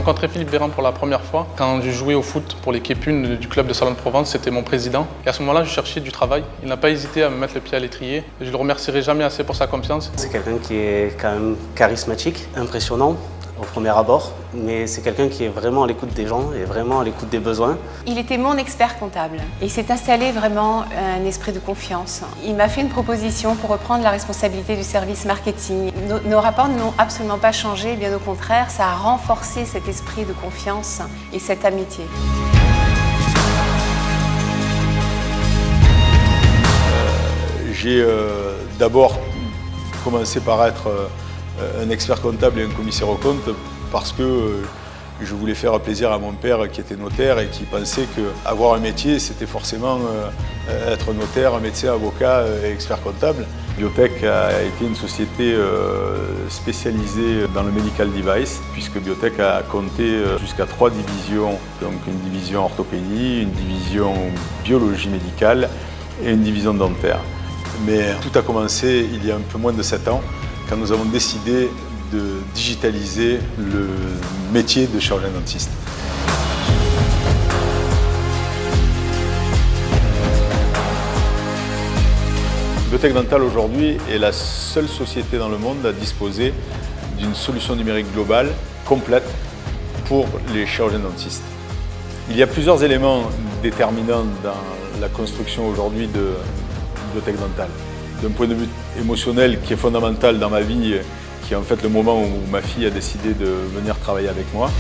rencontré Philippe Béran pour la première fois quand je jouais au foot pour l'équipe 1 du club de Salon de Provence. C'était mon président. Et à ce moment-là, je cherchais du travail. Il n'a pas hésité à me mettre le pied à l'étrier. Je ne le remercierai jamais assez pour sa confiance. C'est quelqu'un qui est quand même charismatique, impressionnant au premier abord, mais c'est quelqu'un qui est vraiment à l'écoute des gens et vraiment à l'écoute des besoins. Il était mon expert comptable et il s'est installé vraiment un esprit de confiance. Il m'a fait une proposition pour reprendre la responsabilité du service marketing. Nos rapports n'ont absolument pas changé, bien au contraire, ça a renforcé cet esprit de confiance et cette amitié. J'ai d'abord commencé par être un expert comptable et un commissaire aux comptes parce que je voulais faire plaisir à mon père qui était notaire et qui pensait qu'avoir un métier, c'était forcément être notaire, médecin, avocat et expert comptable. Biotech a été une société spécialisée dans le medical device, puisque Biotech a compté jusqu'à 3 divisions, donc une division orthopédie, une division biologie médicale et une division dentaire. Mais tout a commencé il y a un peu moins de 7 ans, quand nous avons décidé de digitaliser le métier de chirurgien-dentiste. Biotech Dental aujourd'hui est la seule société dans le monde à disposer d'une solution numérique globale, complète, pour les chirurgiens-dentistes. Il y a plusieurs éléments déterminants dans la construction aujourd'hui de Biotech Dental. D'un point de vue émotionnel qui est fondamental dans ma vie, qui est en fait le moment où ma fille a décidé de venir travailler avec moi.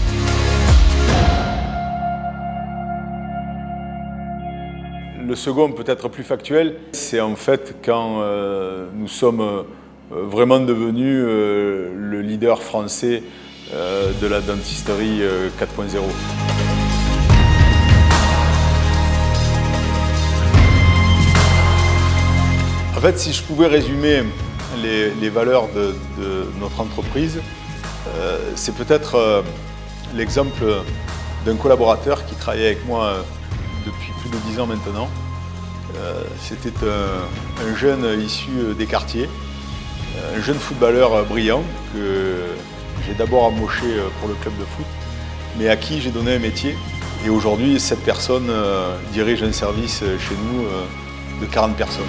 Le second, peut-être plus factuel, c'est en fait quand nous sommes vraiment devenus le leader français de la dentisterie 4.0. En fait, si je pouvais résumer les valeurs de notre entreprise, c'est peut-être l'exemple d'un collaborateur qui travaillait avec moi depuis plus de 10 ans maintenant. C'était un jeune issu des quartiers, un jeune footballeur brillant que j'ai d'abord embauché pour le club de foot, mais à qui j'ai donné un métier. Et aujourd'hui, cette personne dirige un service chez nous de 40 personnes.